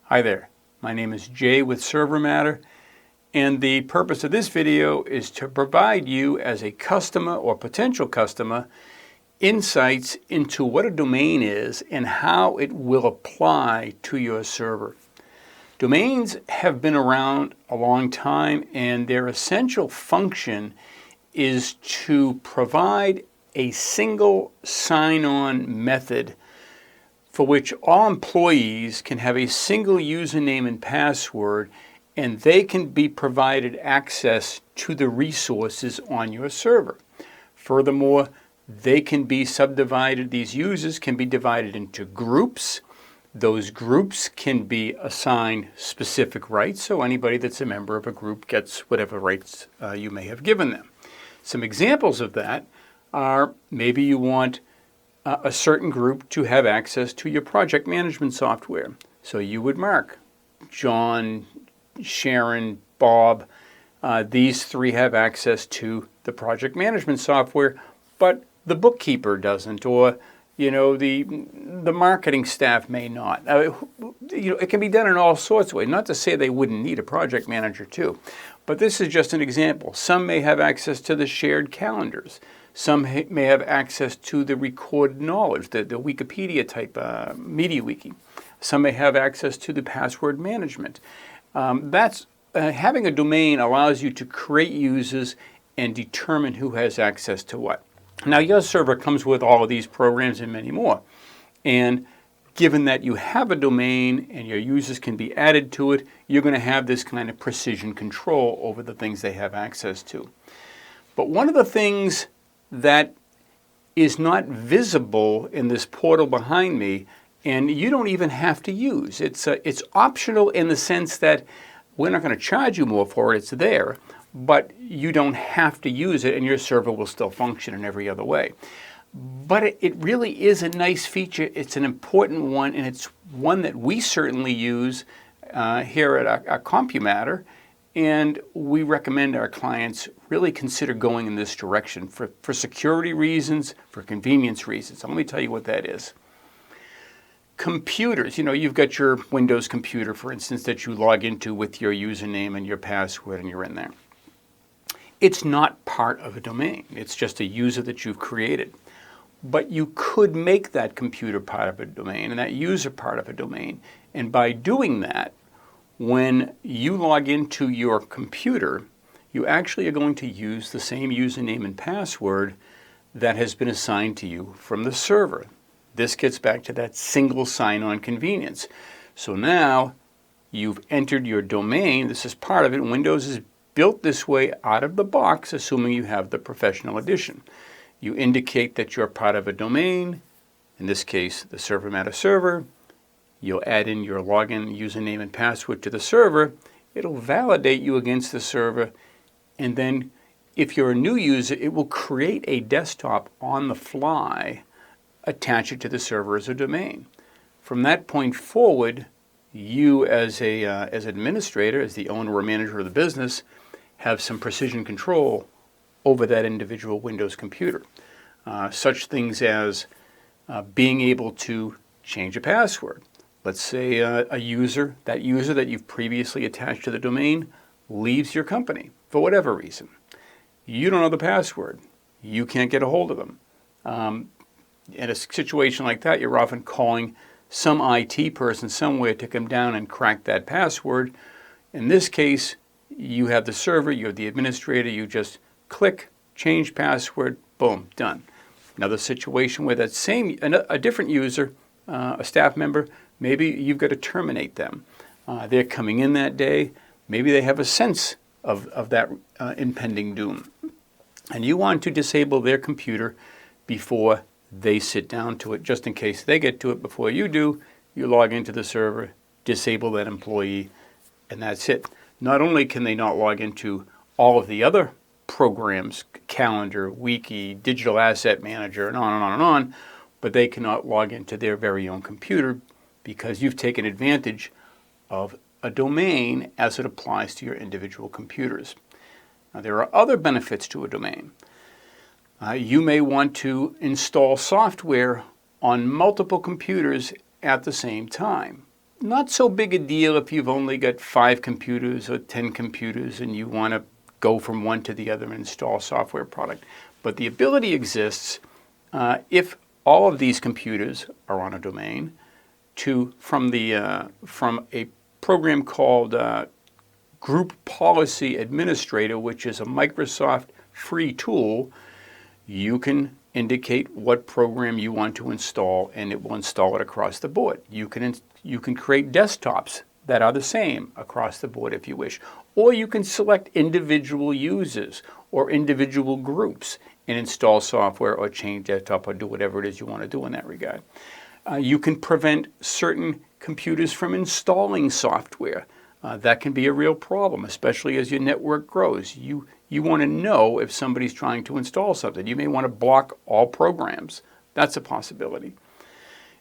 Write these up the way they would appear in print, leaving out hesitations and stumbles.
Hi there, my name is Jay with ServerMatter, and the purpose of this video is to provide you as a customer or potential customer insights into what a domain is and how it will apply to your server. Domains have been around a long time, and their essential function is to provide a single sign-on method for which all employees can have a single username and password, and they can be provided access to the resources on your server. Furthermore, they can be subdivided, these users can be divided into groups. Those groups can be assigned specific rights, so anybody that's a member of a group gets whatever rights you may have given them. Some examples of that are maybe you want a certain group to have access to your project management software. So you would mark John, Sharon, Bob. These three have access to the project management software, but the bookkeeper doesn't, or the marketing staff may not. It can be done in all sorts of ways. Not to say they wouldn't need a project manager too, but this is just an example. Some may have access to the shared calendars. Some may have access to the recorded knowledge, the Wikipedia type MediaWiki. Some may have access to the password management. Having a domain allows you to create users and determine who has access to what. Now, your server comes with all of these programs and many more. And given that you have a domain and your users can be added to it, you're going to have this kind of precision control over the things they have access to. But one of the things that is not visible in this portal behind me, and you don't even have to use. It's optional in the sense that we're not going to charge you more for it. It's there, but you don't have to use it, and your server will still function in every other way. But it really is a nice feature. It's an important one, and it's one that we certainly use here at CompuMatter. And we recommend our clients really consider going in this direction for security reasons, for convenience reasons. So let me tell you what that is. Computers, you've got your Windows computer, for instance, that you log into with your username and your password, and you're in there. It's not part of a domain. It's just a user that you've created. But you could make that computer part of a domain and that user part of a domain. And by doing that, when you log into your computer, you actually are going to use the same username and password that has been assigned to you from the server. This gets back to that single sign-on convenience. So now you've entered your domain. This is part of it. Windows is built this way out of the box, assuming you have the professional edition. You indicate that you're part of a domain, in this case, the ServerMatter server. You'll add in your login username and password to the server. It'll validate you against the server. And then if you're a new user, it will create a desktop on the fly, attach it to the server as a domain. From that point forward, you as an administrator, as the owner or manager of the business, have some precision control over that individual Windows computer. Such things as being able to change a password. Let's say that user that you've previously attached to the domain leaves your company for whatever reason. You don't know the password. You can't get a hold of them. In a situation like that, you're often calling some IT person somewhere to come down and crack that password. In this case, you have the server, you have the administrator, you just click, change password, boom, done. Another situation where a different user, a staff member, maybe you've got to terminate them. They're coming in that day. Maybe they have a sense of that impending doom. And you want to disable their computer before they sit down to it. Just in case they get to it before you do, you log into the server, disable that employee, and that's it. Not only can they not log into all of the other programs, calendar, wiki, digital asset manager, and on and on and on, but they cannot log into their very own computer because you've taken advantage of a domain as it applies to your individual computers. Now, there are other benefits to a domain. You may want to install software on multiple computers at the same time. not so big a deal if you've only got 5 computers or 10 computers and you want to go from one to the other and install a software product. But the ability exists if all of these computers are on a domain from a program called Group Policy Administrator, which is a Microsoft free tool. You can indicate what program you want to install, and it will install it across the board. You can create desktops that are the same across the board if you wish, or you can select individual users or individual groups and install software or change desktop or do whatever it is you want to do in that regard. You can prevent certain computers from installing software. That can be a real problem, especially as your network grows. You want to know if somebody's trying to install something. You may want to block all programs. That's a possibility.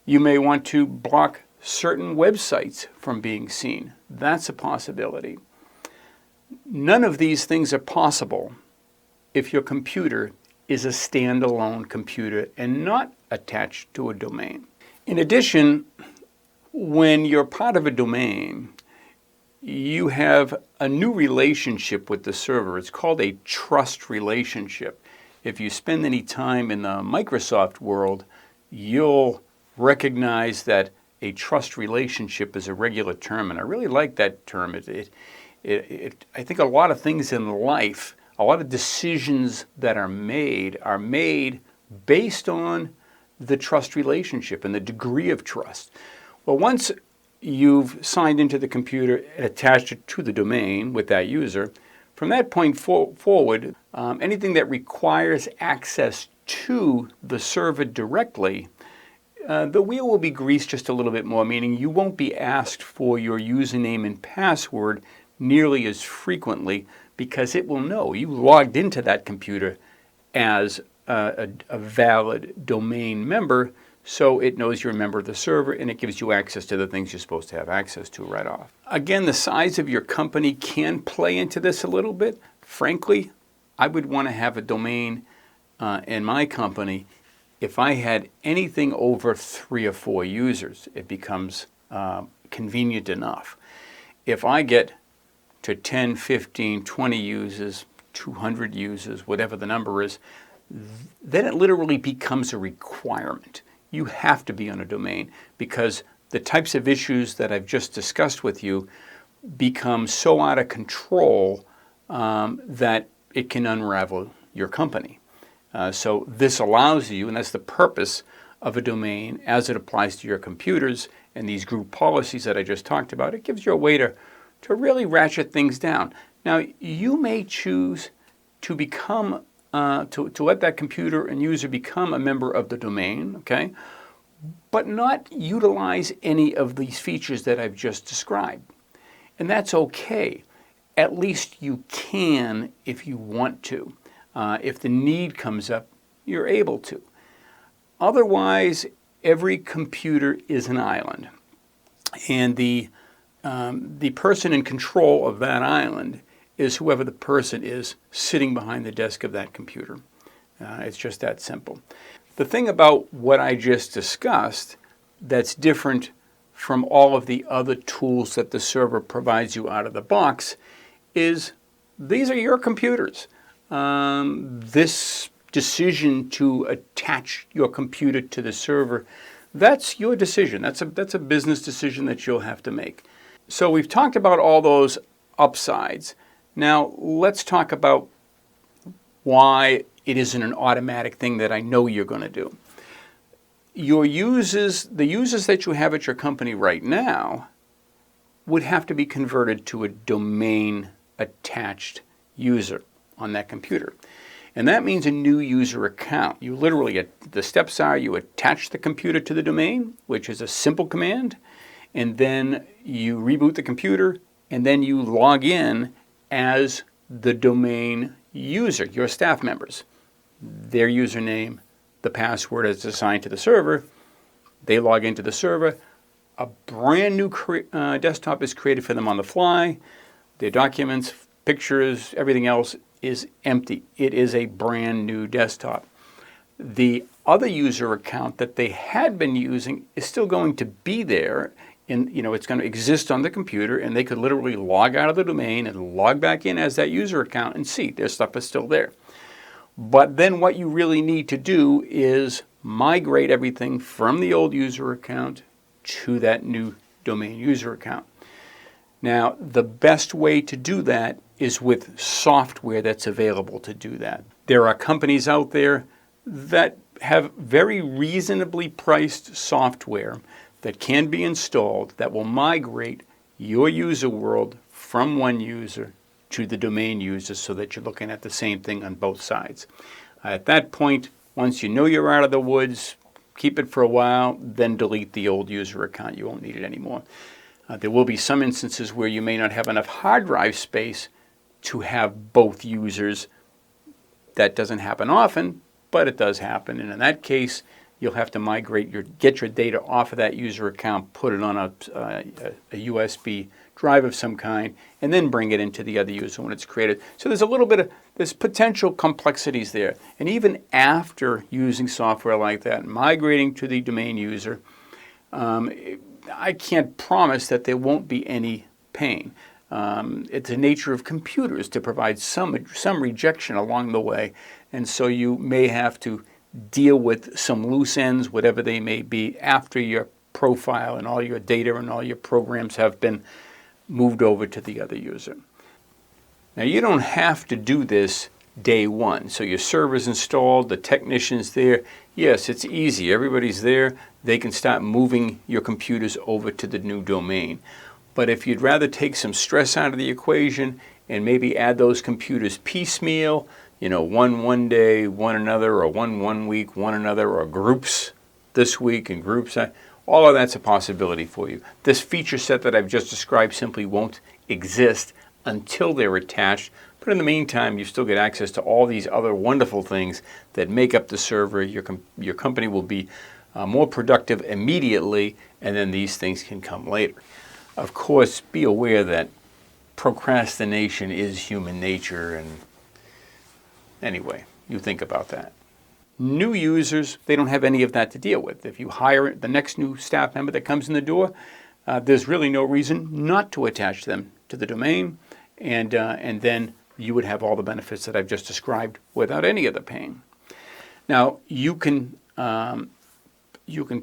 You may want to block certain websites from being seen. That's a possibility. None of these things are possible if your computer is a standalone computer and not attached to a domain. In addition, when you're part of a domain, you have a new relationship with the server. It's called a trust relationship. If you spend any time in the Microsoft world, you'll recognize that a trust relationship is a regular term, and I really like that term. I think a lot of things in life, a lot of decisions that are made based on the trust relationship and the degree of trust. Well, once you've signed into the computer and attached it to the domain with that user, from that point forward, anything that requires access to the server directly, the wheel will be greased just a little bit more, meaning you won't be asked for your username and password nearly as frequently because it will know you logged into that computer as a valid domain member, so it knows you're a member of the server and it gives you access to the things you're supposed to have access to right off. Again, the size of your company can play into this a little bit. Frankly, I would want to have a domain in my company. If I had anything over 3 or 4 users, it becomes convenient enough. If I get to 10, 15, 20 users, 200 users, whatever the number is, then it literally becomes a requirement. You have to be on a domain because the types of issues that I've just discussed with you become so out of control that it can unravel your company. So this allows you, and that's the purpose of a domain as it applies to your computers and these group policies that I just talked about. It gives you a way to really ratchet things down. Now, you may choose to become to let that computer and user become a member of the domain, okay, but not utilize any of these features that I've just described. And that's okay. At least you can if you want to. If the need comes up, you're able to. Otherwise, every computer is an island. And the person in control of that island is whoever the person is sitting behind the desk of that computer. It's just that simple. The thing about what I just discussed that's different from all of the other tools that the server provides you out of the box is these are your computers. This decision to attach your computer to the server, that's your decision. That's a business decision that you'll have to make. So we've talked about all those upsides. Now let's talk about why it isn't an automatic thing that I know you're going to do. Your users, the users that you have at your company right now, would have to be converted to a domain attached user on that computer. And that means a new user account. You literally, the steps are you attach the computer to the domain, which is a simple command, and then you reboot the computer, and then you log in as the domain user, your staff members. Their username, the password is assigned to the server. They log into the server. A brand new desktop is created for them on the fly. Their documents, pictures, everything else is empty. It is a brand new desktop. The other user account that they had been using is still going to be there it's going to exist on the computer, and they could literally log out of the domain and log back in as that user account and see their stuff is still there. But then what you really need to do is migrate everything from the old user account to that new domain user account. Now, the best way to do that is with software that's available to do that. There are companies out there that have very reasonably priced software that can be installed that will migrate your user world from one user to the domain user so that you're looking at the same thing on both sides. At that point, once you know you're out of the woods, keep it for a while, then delete the old user account. You won't need it anymore. There will be some instances where you may not have enough hard drive space to have both users. That doesn't happen often, but it does happen. And in that case, you'll have to get your data off of that user account, put it on a USB drive of some kind, and then bring it into the other user when it's created. So there's potential complexities there. And even after using software like that, migrating to the domain user, I can't promise that there won't be any pain. It's the nature of computers to provide some rejection along the way, and so you may have to deal with some loose ends, whatever they may be, after your profile and all your data and all your programs have been moved over to the other user. Now, you don't have to do this day one. So your server's installed, the technician's there. Yes, it's easy. Everybody's there. They can start moving your computers over to the new domain. But if you'd rather take some stress out of the equation and maybe add those computers piecemeal, one day, one another, or one week, one another, or groups this week and groups that, all of that's a possibility for you. This feature set that I've just described simply won't exist until they're attached. But in the meantime, you still get access to all these other wonderful things that make up the server. Your company will be more productive immediately, and then these things can come later. Of course, be aware that procrastination is human nature, and anyway, you think about that. New users, they don't have any of that to deal with. If you hire the next new staff member that comes in the door, there's really no reason not to attach them to the domain, and then you would have all the benefits that I've just described without any of the pain. Now, you can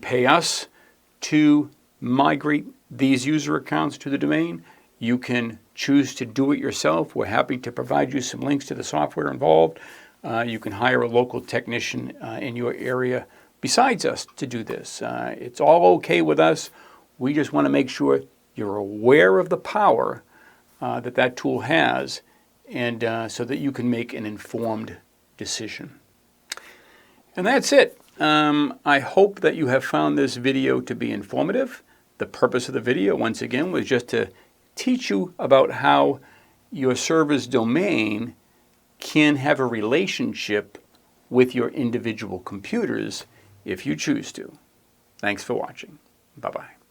pay us to migrate these user accounts to the domain. You can choose to do it yourself. We're happy to provide you some links to the software involved. You can hire a local technician in your area besides us to do this. It's all okay with us. We just want to make sure you're aware of the power that tool has, and so that you can make an informed decision. And that's it. I hope that you have found this video to be informative. The purpose of the video, once again, was just to teach you about how your server's domain can have a relationship with your individual computers if you choose to. Thanks for watching. Bye-bye.